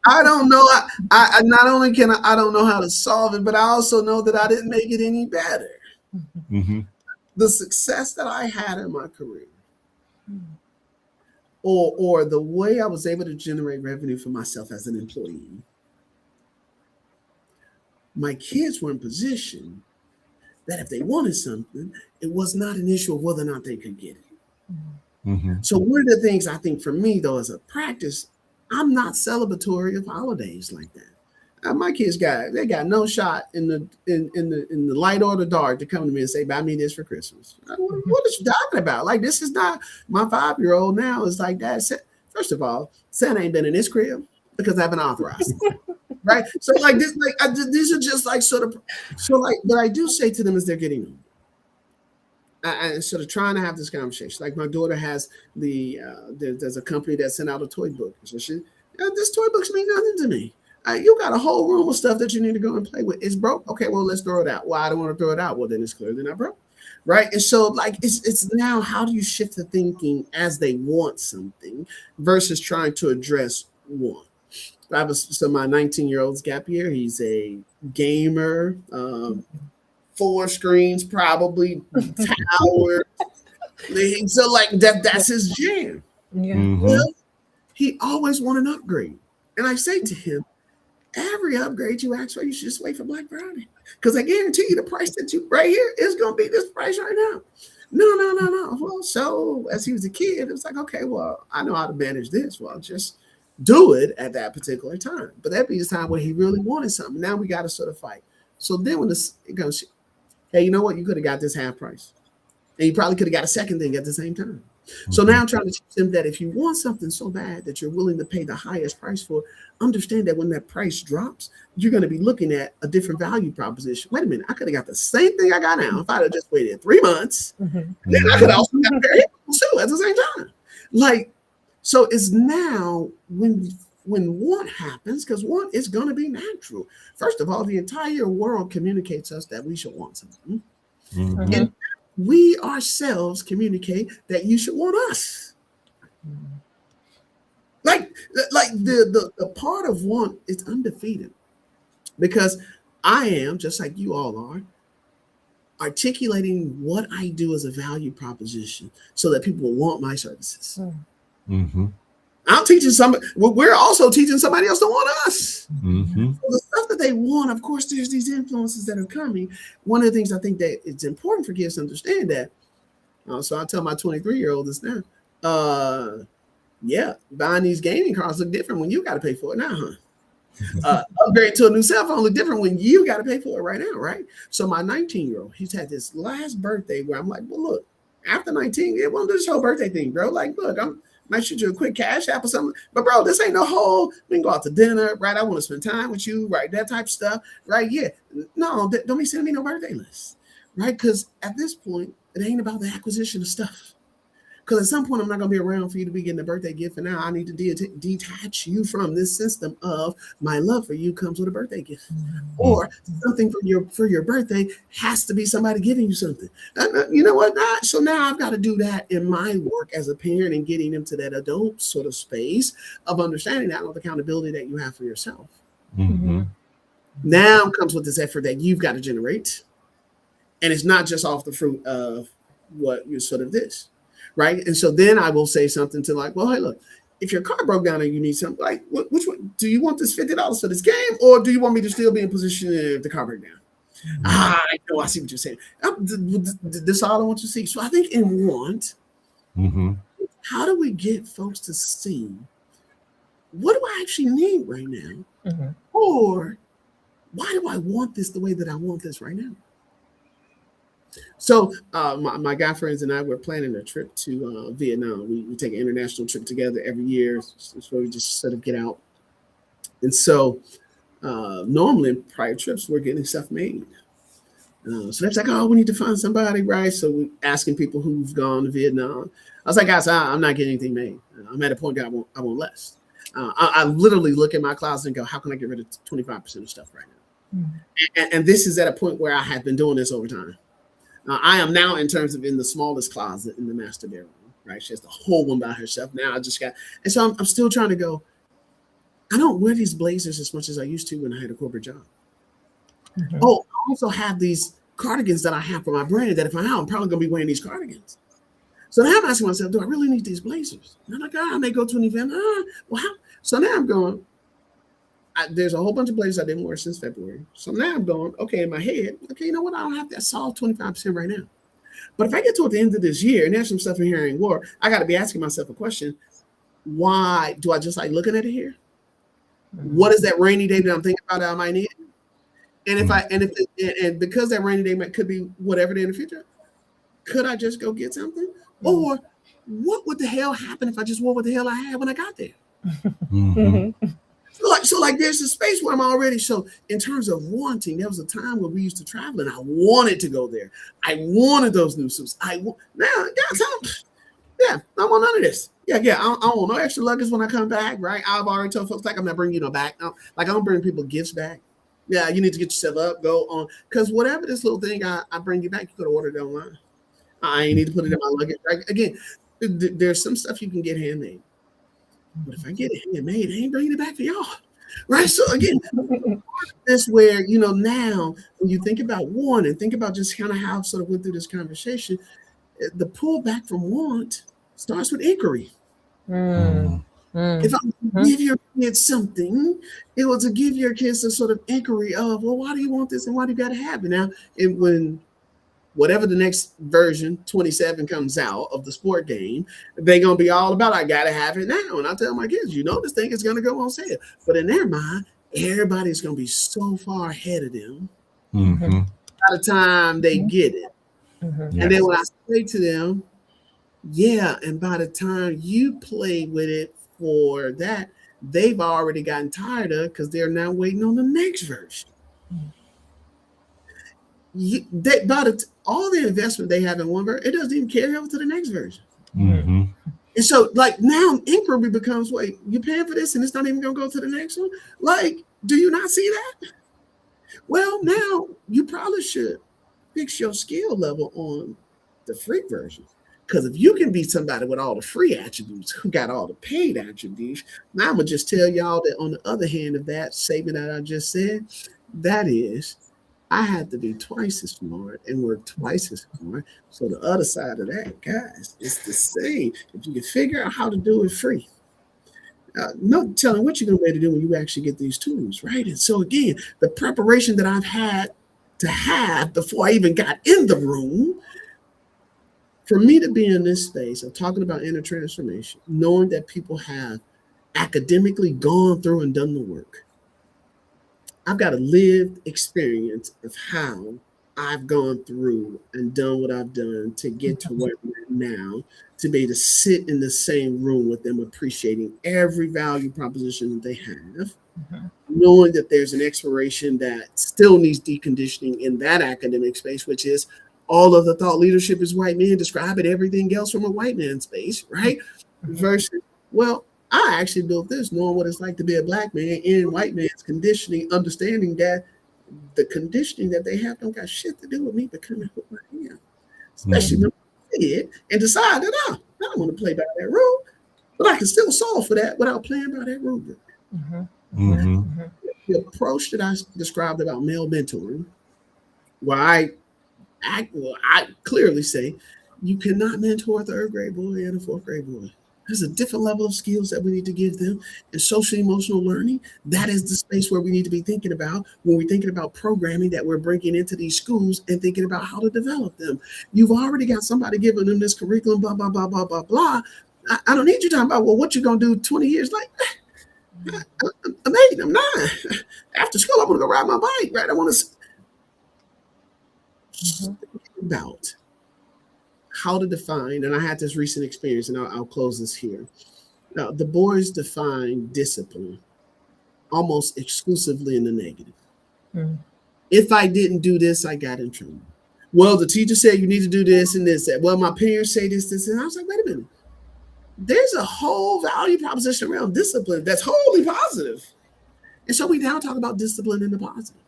I don't know. I not only can I don't know how to solve it, but I also know that I didn't make it any better. The success that I had in my career, or the way I was able to generate revenue for myself as an employee, my kids were in position that if they wanted something, it was not an issue of whether or not they could get it. So one of the things I think for me, though, as a practice, I'm not celebratory of holidays like that. My kids got no shot in the light or the dark to come to me and say, buy me this for Christmas. What are you talking about? Like, this is not my 5-year-old now. It's like that. First of all, Santa ain't been in this crib because I've been authorized. Right. So like this, these are just like sort of, so like, but I do say to them as they're getting older, and sort of trying to have this conversation. Like my daughter has there's a company that sent out a toy book. So this toy book's mean nothing to me. You got a whole room of stuff that you need to go and play with. It's broke. Okay, well, let's throw it out. Well, I don't want to throw it out. Well, then it's clearly not broke. Right. And so like it's now, how do you shift the thinking as they want something versus trying to address want? So my 19-year-old's gap year, he's a gamer, 4 screens, probably tower. So like that's his jam. Well, he always want an upgrade. And I say to him, every upgrade you ask for, you should just wait for Black Friday. Because I guarantee you the price that you right here is going to be this price right now. No. Well, so as he was a kid, it was like, okay, well, I know how to manage this. Well, just do it at that particular time. But that'd be the time where he really wanted something. Now we got to sort of fight. So then when it goes, hey, you know what? You could have got this half price. And you probably could have got a second thing at the same time. So now I'm trying to teach them that if you want something so bad that you're willing to pay the highest price for, understand that when that price drops, you're going to be looking at a different value proposition. Wait a minute, I could have got the same thing I got now if I'd have just waited 3 months. Then I could also got a pair of headphones too at the same time. Like, so it's now when want happens, because want is going to be natural. First of all, the entire world communicates us that we should want something. And we ourselves communicate that you should want us. Like the part of want is undefeated, because I am, just like you all are, articulating what I do as a value proposition so that people will want my services. Mm-hmm. I'm teaching somebody, we're also teaching somebody else to want us. Mm-hmm. So the stuff that they want, of course, there's these influences that are coming. One of the things I think that it's important for kids to understand that. So I tell my 23-year-old this now. Yeah, buying these gaming cards look different when you got to pay for it now, huh? Upgrade to a new cell phone look different when you got to pay for it right now, right? So my 19-year-old, he's had this last birthday where I'm like, well, look, after 19, it won't do this whole birthday thing, bro. Like, look, might shoot you a quick cash app or something. But bro, this ain't no whole, we can go out to dinner, right? I want to spend time with you, right? That type of stuff, right? Yeah. No, don't be sending me no birthday list, right? Because at this point, it ain't about the acquisition of stuff. Because at some point, I'm not going to be around for you to be getting a birthday gift. And now I need to detach you from this system of my love for you comes with a birthday gift. Or something for your birthday has to be somebody giving you something. You know what? So now I've got to do that in my work as a parent and getting into that adult sort of space of understanding that accountability that you have for yourself. Mm-hmm. Now comes with this effort that you've got to generate. And it's not just off the fruit of what you sort of this. Right. And so then I will say something to like, well, hey, look, if your car broke down and you need something, like, which one? Do you want this $50 for this game? Or do you want me to still be in position if the car breaks down? Mm-hmm. I know. I see what you're saying. This is all I want you to see. So I think in want, how do we get folks to see what do I actually need right now? Or why do I want this the way that I want this right now? So my guy friends and I were planning a trip to Vietnam. We take an international trip together every year. So we just sort of get out. And so normally in prior trips, we're getting stuff made. So it's like, oh, we need to find somebody, right? So we're asking people who've gone to Vietnam. I was like, guys, I'm not getting anything made. I'm at a point that I want less. I literally look at my closet and go, how can I get rid of 25% of stuff right now? And this is at a point where I have been doing this over time. I am now in terms of in the smallest closet in the master bedroom, right? She has the whole one by herself. Now I just got, and so I'm still trying to go, I don't wear these blazers as much as I used to when I had a corporate job. Oh, I also have these cardigans that I have for my brand that if I'm out, I'm probably going to be wearing these cardigans. So now I'm asking myself, do I really need these blazers? And I'm like, I may go to an event. Well, how? So now I'm going, there's a whole bunch of blazers I didn't wear since February. So now I'm going, okay, in my head, okay, you know what? I don't have that solve 25% right now. But if I get to the end of this year and there's some stuff in here I ain't wore, I got to be asking myself a question. Why do I just like looking at it here? What is that rainy day that I'm thinking about that I might need? And because that rainy day could be whatever day in the future, could I just go get something? Or what would the hell happen if I just wore what the hell I had when I got there? So there's a space where I'm already. So in terms of wanting, there was a time where we used to travel and I wanted to go there. I wanted those new suits. I don't want none of this. I don't want no extra luggage when I come back, right? I've already told folks, like, I'm not bringing you no back. I don't bring people gifts back. Yeah, you need to get yourself up, go on. Because whatever this little thing I bring you back, you could have ordered it online. I ain't need to put it in my luggage. Right? Again, there's some stuff you can get handmade. But if I get it handmade, I ain't bringing it back for y'all. Right? So again, this where, now when you think about want and think about just kind of how I sort of went through this conversation, the pullback from want starts with inquiry. If I give your kids something, it was to give your kids a sort of inquiry of, well, why do you want this and why do you got to have it now? And when whatever the next version 27 comes out of the sport game, they're gonna be all about, I gotta have it now. And I tell my kids, this thing is gonna go on sale. But in their mind, everybody's gonna be so far ahead of them by the time they get it. And then when I say to them, and by the time you play with it for that, they've already gotten tired of it because they're now waiting on the next version. All the investment they have in one version, it doesn't even carry over to the next version. And so, like, now inquiry becomes, wait, you're paying for this and it's not even going to go to the next one? Like, do you not see that? Well, now you probably should fix your skill level on the free version. Because if you can be somebody with all the free attributes who got all the paid attributes, now I'm going to just tell y'all that on the other hand of that statement that I just said, that is, I had to be twice as smart and work twice as hard. So the other side of that, guys, it's the same. If you can figure out how to do it free, no telling what you're going to be able to do when you actually get these tools, right? And so again, the preparation that I've had to have before I even got in the room, for me to be in this space of talking about inner transformation, knowing that people have academically gone through and done the work, I've got a lived experience of how I've gone through and done what I've done to get to where I'm at now, to be able to sit in the same room with them, appreciating every value proposition that they have, knowing that there's an expiration that still needs deconditioning in that academic space, which is all of the thought leadership is white men describing everything else from a white man space, right? Versus, well, I actually built this knowing what it's like to be a black man in white man's conditioning, understanding that the conditioning that they have don't got shit to do with me becoming who I am. Especially when I see it and decide that I don't want to play by that rule, but I can still solve for that without playing by that rubric. The approach that I described about male mentoring, where I clearly say you cannot mentor a third grade boy and a fourth grade boy. There's a different level of skills that we need to give them. And social emotional learning, that is the space where we need to be thinking about when we're thinking about programming that we're bringing into these schools and thinking about how to develop them. You've already got somebody giving them this curriculum, blah, blah, blah, blah, blah, blah. I don't need you talking about, well, what you're going to do 20 years later. I'm 8, I'm 9. After school, I want to go ride my bike, right? I want to think about how to define, and I had this recent experience, and I'll close this here. Now, the boys define discipline almost exclusively in the negative. If I didn't do this, I got in trouble. Well, the teacher said you need to do this and this. Well, my parents say this, and I was like, wait a minute. There's a whole value proposition around discipline that's wholly positive. And so we now talk about discipline in the positive.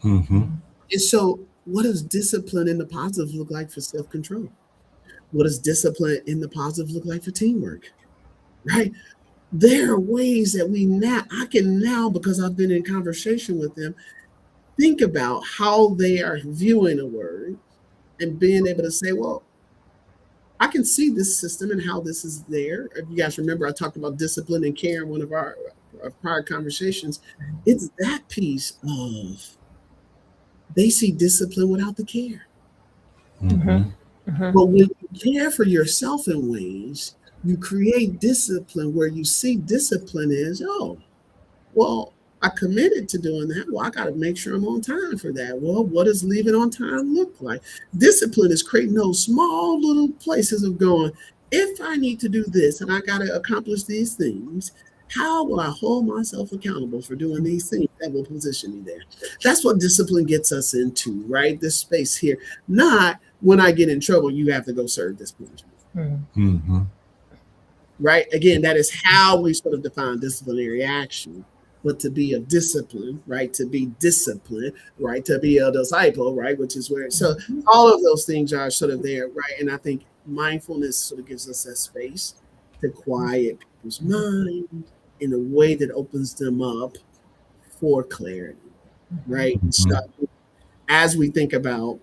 And so what does discipline in the positive look like for self-control? What does discipline in the positive look like for teamwork? Right? There are ways that I can now, because I've been in conversation with them, think about how they are viewing a word and being able to say, well, I can see this system and how this is there. If you guys remember, I talked about discipline and care in one of our prior conversations. It's that piece of they see discipline without the care. But when you care for yourself in ways, you create discipline where you see discipline as, oh, well, I committed to doing that. Well, I got to make sure I'm on time for that. Well, what does leaving on time look like? Discipline is creating those small little places of going, if I need to do this and I got to accomplish these things, how will I hold myself accountable for doing these things that will position me there? That's what discipline gets us into, right? This space here. Not when I get in trouble, you have to go serve this punishment. Right? Again, that is how we sort of define disciplinary action. But to be a discipline, right? To be disciplined, right? To be a disciple, right? Which is where, so all of those things are sort of there, right? And I think mindfulness sort of gives us that space to quiet people's mind in a way that opens them up for clarity, right? So as we think about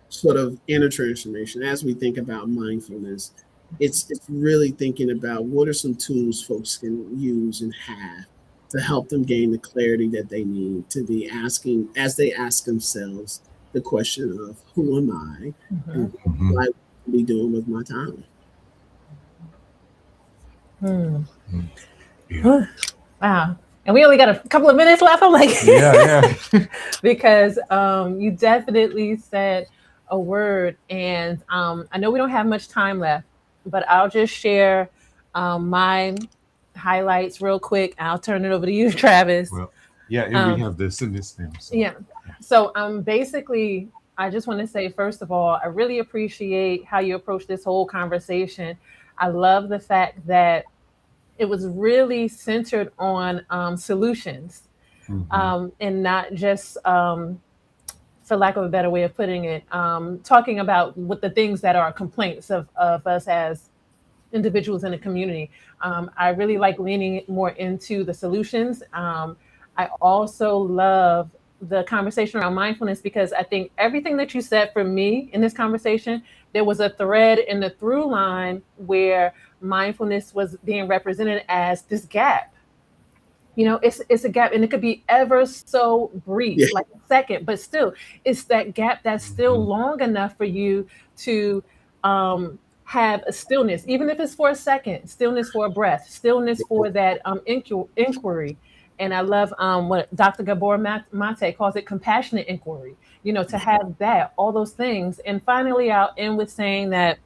sort of inner transformation, as we think about mindfulness, it's really thinking about what are some tools folks can use and have to help them gain the clarity that they need to be asking as they ask themselves the question of who am I and what I be doing with my time. Wow. And we only got a couple of minutes left. I'm like, because you definitely said a word, and I know we don't have much time left, but I'll just share my highlights real quick. I'll turn it over to you, Travis. Well, and we have this and this now. So. So basically, I just want to say, first of all, I really appreciate how you approach this whole conversation. I love the fact that it was really centered on solutions and not just, for lack of a better way of putting it, talking about what the things that are complaints of us as individuals in the community. I really like leaning more into the solutions. I also love the conversation around mindfulness, because I think everything that you said for me in this conversation, there was a thread in the through line where mindfulness was being represented as this gap. It's a gap, and it could be ever so brief, Yeah. like a second, but still, it's that gap that's still Mhm. long enough for you to have a stillness, even if it's for a second, stillness for a breath, stillness for that inquiry. And I love what Dr. Gabor Mate calls it compassionate inquiry, to have that, all those things. And finally, I'll end with saying that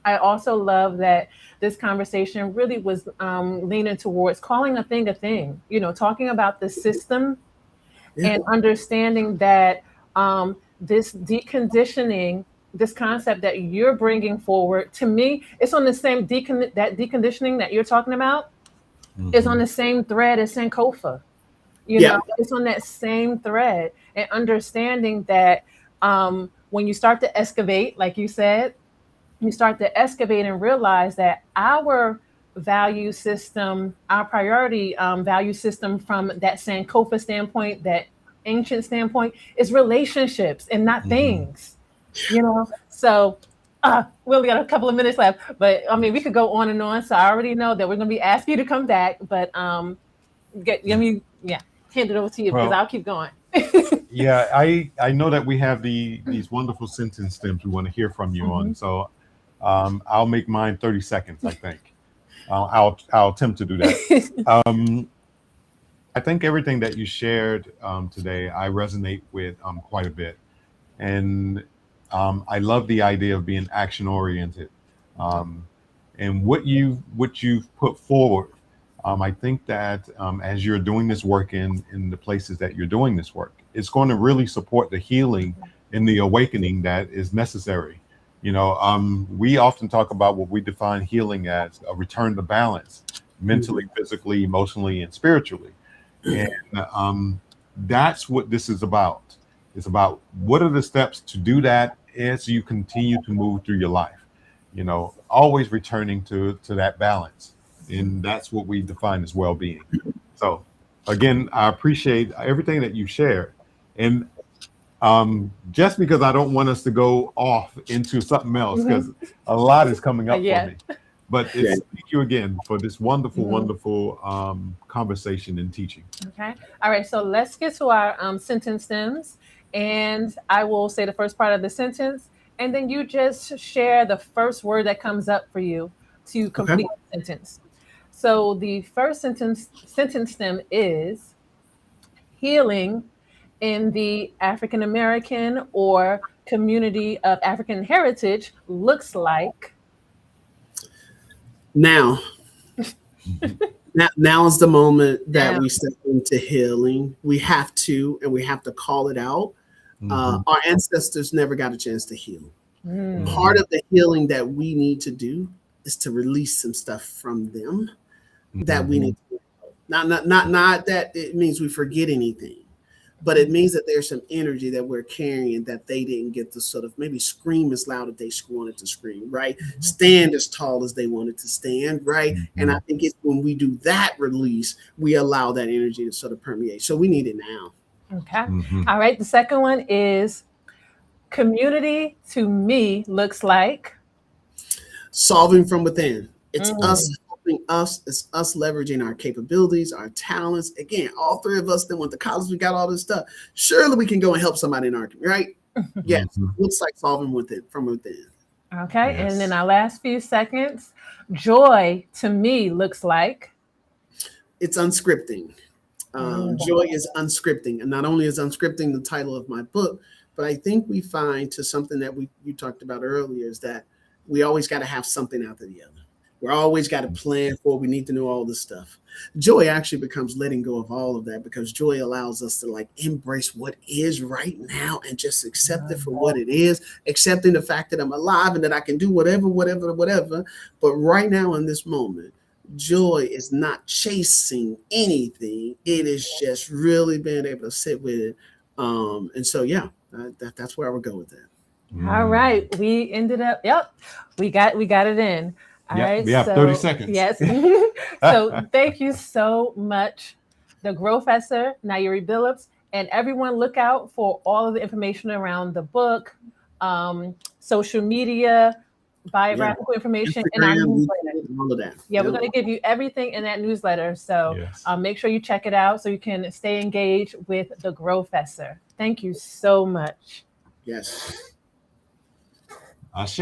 I also love that this conversation really was leaning towards calling a thing, talking about the system Yeah. and understanding that this deconditioning, this concept that you're bringing forward, to me, it's on the same that deconditioning that you're talking about is on Mhm. the same thread as Sankofa. Yeah. It's on that same thread, and understanding that when you start to excavate, like you said, you start to excavate and realize that our value system, our priority value system from that Sankofa standpoint, that ancient standpoint, is relationships and not Mhm. things. So we only got a couple of minutes left, but I mean, we could go on and on. So I already know that we're going to be asking you to come back, but hand it over to you because Well, I'll keep going. yeah, I know that we have these wonderful sentence stems we want to hear from you on. Mhm. So I'll make mine 30 seconds, I think. I'll attempt to do that. I think everything that you shared today, I resonate with quite a bit. And I love the idea of being action oriented. Um, and what you've put forward, I think that as you're doing this work in the places that you're doing this work, it's going to really support the healing and the awakening that is necessary. We often talk about what we define healing as a return to balance, mentally, physically, emotionally, and spiritually. And that's what this is about. It's about what are the steps to do that as you continue to move through your life. Always returning to that balance, and that's what we define as well-being. So, again, I appreciate everything that you shared, and just because I don't want us to go off into something else, because a lot is coming up for Yeah. me. But Yeah. thank you again for this wonderful, Mhm. wonderful conversation and teaching. Okay. All right. So let's get to our sentence stems. And I will say the first part of the sentence. And then you just share the first word that comes up for you to Okay. complete the sentence. So the first sentence stem is healing in the African American or community of African heritage looks like. Now, now is the moment that Now. we step into healing. We have to call it out. Mhm. Our ancestors never got a chance to heal. Mm, Part of the healing that we need to do is to release some stuff from them that we Mhm. need to do. Not that it means we forget anything, but it means that there's some energy that we're carrying that they didn't get to sort of maybe scream as loud as they wanted to scream, right? Stand as tall as they wanted to stand, right? And I think it's when we do that release, we allow that energy to sort of permeate. So we need it now. okay. Mhm. All right. The second one is community to me looks like. Solving from within. It's us Mm, helping us. It's us leveraging our capabilities, our talents. Again, all three of us that went to college, we got all this stuff. Surely we can go and help somebody in our community, right? Yes. Mhm. Looks like solving within from within. okay. And then Yes. our last few seconds, joy to me looks like. It's unscripting. Mm, Joy is unscripting, and not only is unscripting the title of my book, but I think we find to something that you talked about earlier is that we always got to have something after the other. We're always got to plan for. We need to know all this stuff. Joy actually becomes letting go of all of that because joy allows us to like embrace what is right now and just accept it for what it is, accepting the fact that I'm alive and that I can do whatever, whatever, whatever. But right now in this moment, joy is not chasing anything. It is just really being able to sit with it. And so, yeah, that's where I would go with that. all Mm. right. We ended up, yep, we got it in. All Yep. right. We have 30 So, seconds. yes. So, thank you so much, the Growfessor, Nyerere Billups, And everyone look out for all of the information around the book, social media, biographical information in our Instagram, newsletter. YouTube, all of that. Yeah, we're Yep. going to give you everything in that newsletter. So Yes. make sure you check it out so you can stay engaged with the Growfessor. Thank you so much. Yes. Ashe.